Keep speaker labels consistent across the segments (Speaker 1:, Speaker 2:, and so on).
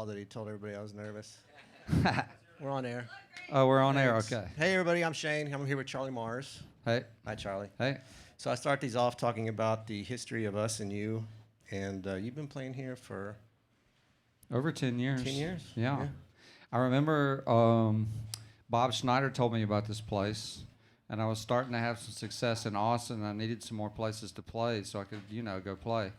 Speaker 1: that he told everybody I was nervous. We're on air.
Speaker 2: Oh, we're on
Speaker 1: Thanks.
Speaker 2: air. Okay.
Speaker 1: Hey, everybody. I'm Shane. I'm here with Charlie Mars.
Speaker 2: Hey.
Speaker 1: Hi, Charlie.
Speaker 2: Hey.
Speaker 1: So I start these off talking about the history of us and you. And you've been playing here for...
Speaker 2: Over 10 years.
Speaker 1: 10 years?
Speaker 2: Yeah. I remember Bob Schneider told me about this place, and I was starting to have some success in Austin. I needed some more places to play so I could, go play.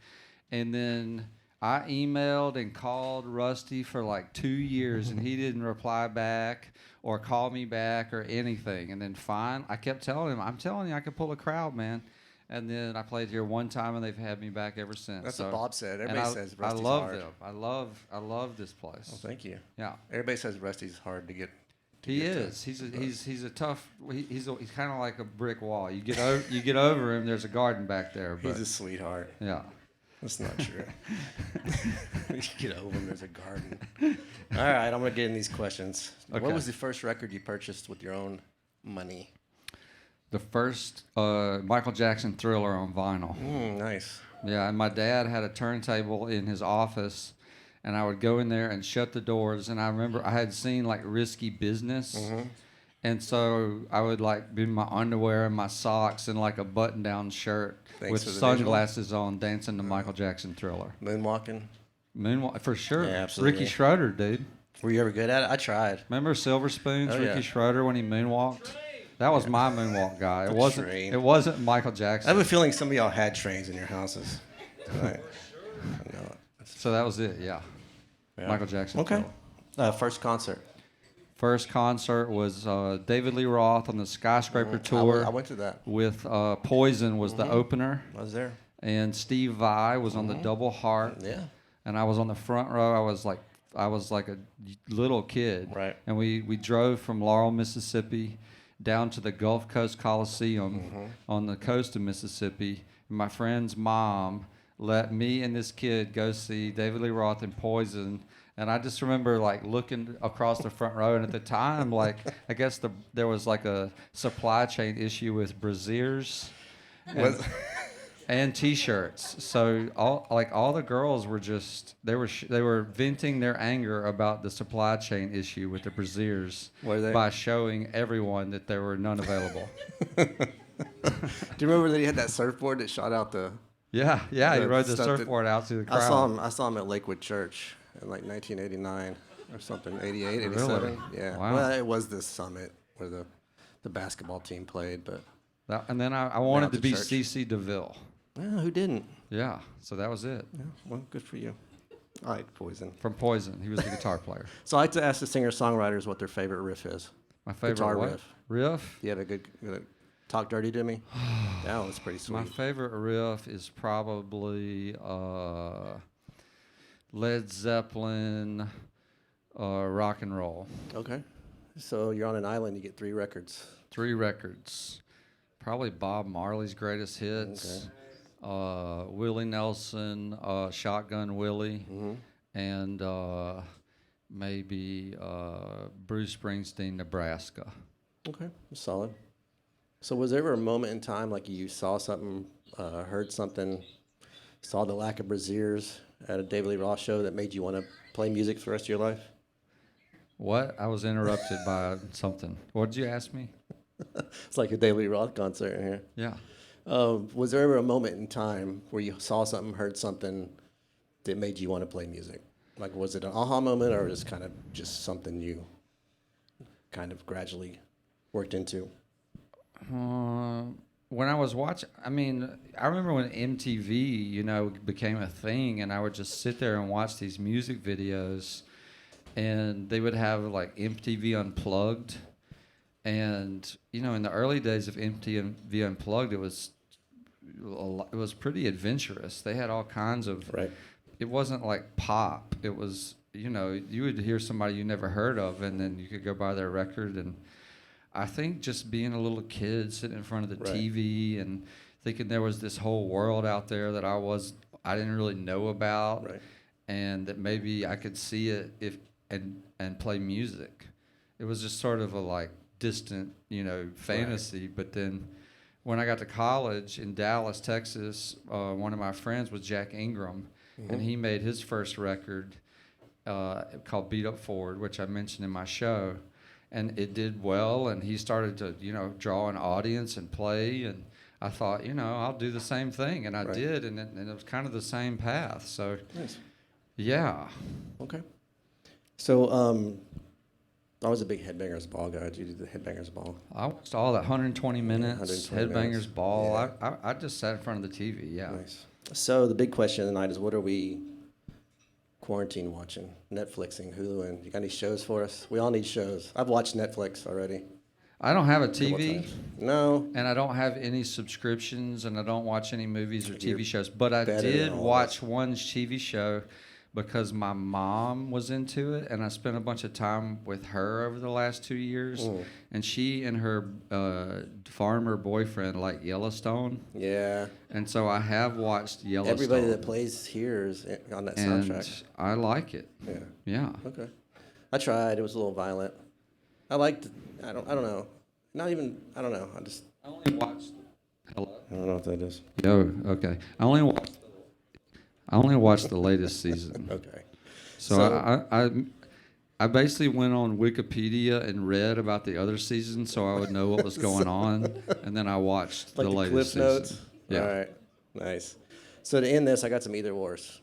Speaker 2: And then I emailed and called Rusty for like 2 years, and he didn't reply back or call me back or anything. And then I kept telling him, I'm telling you, I can pull a crowd, man. And then I played here one time, and they've had me back ever since.
Speaker 1: That's what Bob said. Everybody says Rusty's
Speaker 2: hard.
Speaker 1: hard.
Speaker 2: I love them. I love this place.
Speaker 1: Well, thank you.
Speaker 2: Yeah.
Speaker 1: Everybody says Rusty's hard to get.
Speaker 2: He is. He's a tough. He's kind of like a brick wall. You get over him. There's a garden back there. But
Speaker 1: he's a sweetheart.
Speaker 2: Yeah.
Speaker 1: That's not true. You get over him. There's a garden. All right, I'm gonna get in these questions.
Speaker 2: Okay.
Speaker 1: What was the first record you purchased with your own money?
Speaker 2: The first Michael Jackson Thriller on vinyl.
Speaker 1: Nice.
Speaker 2: Yeah, and my dad had a turntable in his office, and I would go in there and shut the doors. And I remember I had seen like Risky Business, and so I would like be in my underwear and my socks and like a button-down shirt with sunglasses on, dancing to Michael Jackson Thriller.
Speaker 1: Moonwalking.
Speaker 2: Moonwalk for sure.
Speaker 1: Yeah, absolutely.
Speaker 2: Ricky Schroeder, dude.
Speaker 1: Were you ever good at it? I tried.
Speaker 2: Remember Silver Spoons,
Speaker 1: Oh,
Speaker 2: Ricky
Speaker 1: yeah.
Speaker 2: Schroeder when he moonwalked? That was my moonwalk guy. It wasn't.
Speaker 1: Train.
Speaker 2: It wasn't Michael Jackson.
Speaker 1: I have a feeling some of y'all had trains in your houses. Right. I know it.
Speaker 2: So that was it. Yeah. Michael Jackson.
Speaker 1: Okay. First concert.
Speaker 2: First concert was David Lee Roth on the Skyscraper tour.
Speaker 1: I went to that.
Speaker 2: With Poison was the opener.
Speaker 1: I was there.
Speaker 2: And Steve Vai was on the double harp.
Speaker 1: Yeah.
Speaker 2: And I was on the front row. I was like a little kid.
Speaker 1: Right.
Speaker 2: And we drove from Laurel, Mississippi, down to the Gulf Coast Coliseum on the coast of Mississippi. And my friend's mom let me and this kid go see David Lee Roth and Poison. And I just remember like looking across the front row, and at the time, like I guess there was like a supply chain issue with brassieres and T-shirts. So all the girls were just they were venting their anger about the supply chain issue with the brassieres by showing everyone that there were none available.
Speaker 1: Do you remember that he had that surfboard that shot out the?
Speaker 2: Yeah, he rode the surfboard out to the crowd.
Speaker 1: I saw him at Lakewood Church in like 1989 or something, 88, 87.
Speaker 2: Really?
Speaker 1: Yeah.
Speaker 2: Wow.
Speaker 1: Well, it was the summit where the basketball team played, but.
Speaker 2: And then I wanted to be
Speaker 1: church.
Speaker 2: CeCe DeVille.
Speaker 1: Yeah, who didn't?
Speaker 2: Yeah, so that was it.
Speaker 1: Yeah, well, good for you. I like Poison.
Speaker 2: From Poison, he was the guitar player.
Speaker 1: So I like to ask the singer-songwriters what their favorite riff is.
Speaker 2: My favorite
Speaker 1: guitar
Speaker 2: what? Riff?
Speaker 1: You have a good talk dirty to me? That one's pretty sweet.
Speaker 2: My favorite riff is probably Led Zeppelin, rock and roll.
Speaker 1: Okay. So you're on an island, you get 3 records.
Speaker 2: 3 records. Probably Bob Marley's greatest hits.
Speaker 1: Okay.
Speaker 2: Willie Nelson, Shotgun Willie, and maybe Bruce Springsteen, Nebraska.
Speaker 1: Okay, solid. So was there ever a moment in time like you saw something, heard something, saw the lack of brassieres at a David Lee Roth show that made you want to play music for the rest of your life?
Speaker 2: What? I was interrupted by something. What did you ask me?
Speaker 1: It's like a David Lee Roth concert in here.
Speaker 2: Yeah.
Speaker 1: Was there ever a moment in time where you saw something, heard something that made you want to play music? Like, was it an aha moment, or was it kind of just something you kind of gradually worked into?
Speaker 2: When I was watching, I remember when MTV, became a thing, and I would just sit there and watch these music videos, and they would have like MTV Unplugged. And in the early days of MTV Unplugged, it was pretty adventurous. They had all kinds of.
Speaker 1: Right.
Speaker 2: It wasn't like pop. It was you would hear somebody you never heard of, and then you could go buy their record. And I think just being a little kid sitting in front of the TV and thinking there was this whole world out there that I didn't really know about, and that maybe I could see it and play music. It was just sort of a like distant, fantasy. But then when I got to college in Dallas, Texas, one of my friends was Jack Ingram, and he made his first record called Beat Up Forward, which I mentioned in my show. And it did well, and he started to, draw an audience and play. And I thought, I'll do the same thing. And I did, and it was kind of the same path. So,
Speaker 1: nice.
Speaker 2: Yeah.
Speaker 1: Okay. So, I was a big Headbangers Ball guy. Did you do the Headbangers Ball?
Speaker 2: I watched all that 120 minutes,
Speaker 1: 120
Speaker 2: Headbangers
Speaker 1: minutes.
Speaker 2: Ball.
Speaker 1: Yeah.
Speaker 2: I just sat in front of the TV, yeah.
Speaker 1: Nice. So the big question tonight is, what are we quarantine watching? Netflixing, Huluing. You got any shows for us? We all need shows. I've watched Netflix already.
Speaker 2: I don't have a
Speaker 1: Couple
Speaker 2: TV,
Speaker 1: times. No.
Speaker 2: and I don't have any subscriptions, and I don't watch any movies or TV shows. But I
Speaker 1: better
Speaker 2: did
Speaker 1: than all
Speaker 2: watch
Speaker 1: of us.
Speaker 2: one TV show because my mom was into it, and I spent a bunch of time with her over the last 2 years. And she and her farmer boyfriend like Yellowstone,
Speaker 1: Yeah.
Speaker 2: and so I have watched Yellowstone.
Speaker 1: Everybody that plays here is on that
Speaker 2: and
Speaker 1: soundtrack.
Speaker 2: I like it.
Speaker 1: Yeah.
Speaker 2: Yeah.
Speaker 1: Okay. I tried. It was a little violent. I liked. I don't know. Not even. I don't know.
Speaker 2: I only watched. Hello.
Speaker 1: I don't know what that is.
Speaker 2: Yo. Okay. I only watched the latest season.
Speaker 1: Okay.
Speaker 2: So I basically went on Wikipedia and read about the other season so I would know what was going on, and then I watched
Speaker 1: Like
Speaker 2: the
Speaker 1: the
Speaker 2: latest
Speaker 1: Cliff
Speaker 2: season.
Speaker 1: Notes.
Speaker 2: Yeah.
Speaker 1: All right. Nice. So to end this, I got some either ors.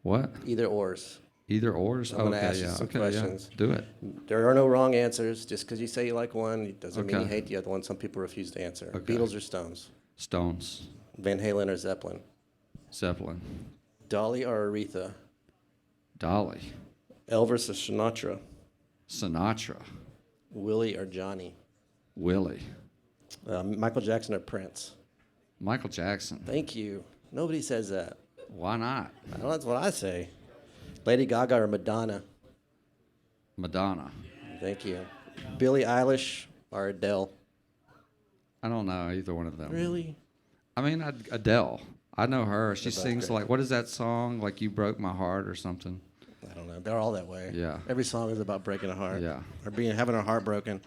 Speaker 2: What?
Speaker 1: Either ors.
Speaker 2: Either ors?
Speaker 1: I'm gonna
Speaker 2: Okay,
Speaker 1: ask you
Speaker 2: yeah.
Speaker 1: some
Speaker 2: Okay,
Speaker 1: questions.
Speaker 2: yeah. Do it.
Speaker 1: There are no wrong answers. Just because you say you like one, it doesn't mean you
Speaker 2: Okay.
Speaker 1: hate the other one. Some people refuse to answer.
Speaker 2: Okay.
Speaker 1: Beatles or Stones?
Speaker 2: Stones.
Speaker 1: Van Halen or Zeppelin?
Speaker 2: Zeppelin.
Speaker 1: Dolly or Aretha?
Speaker 2: Dolly.
Speaker 1: Elvis or Sinatra?
Speaker 2: Sinatra.
Speaker 1: Willie or Johnny?
Speaker 2: Willie.
Speaker 1: Michael Jackson or Prince?
Speaker 2: Michael Jackson.
Speaker 1: Thank you. Nobody says that.
Speaker 2: Why not?
Speaker 1: Well, that's what I say. Lady Gaga or Madonna?
Speaker 2: Madonna.
Speaker 1: Thank you. Billie Eilish or Adele?
Speaker 2: I don't know either one of them.
Speaker 1: Really?
Speaker 2: I mean, Adele. I know her. She
Speaker 1: both
Speaker 2: sings
Speaker 1: great.
Speaker 2: like, what is that song? Like You Broke My Heart or something.
Speaker 1: I don't know. They're all that way.
Speaker 2: Yeah.
Speaker 1: Every song is about breaking a heart.
Speaker 2: Yeah.
Speaker 1: Or having a heart broken.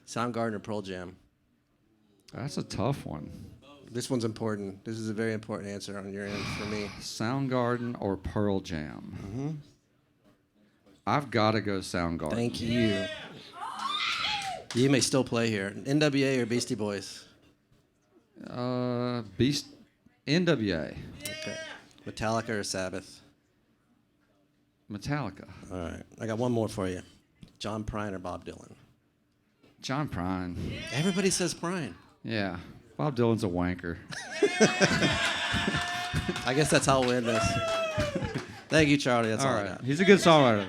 Speaker 1: Soundgarden or Pearl Jam?
Speaker 2: That's a tough one.
Speaker 1: This one's important. This is a very important answer on your end for me.
Speaker 2: Soundgarden or Pearl Jam? I've got to go Soundgarden.
Speaker 1: Thank you. You may still play here. NWA or Beastie Boys?
Speaker 2: NWA.
Speaker 1: Okay. Metallica or Sabbath?
Speaker 2: Metallica.
Speaker 1: All right. I got one more for you. John Prine or Bob Dylan?
Speaker 2: John Prine.
Speaker 1: Everybody says Prine.
Speaker 2: Yeah. Bob Dylan's a wanker.
Speaker 1: I guess that's how we'll end this. Thank you, Charlie. That's all I
Speaker 2: right.
Speaker 1: got.
Speaker 2: He's a good songwriter.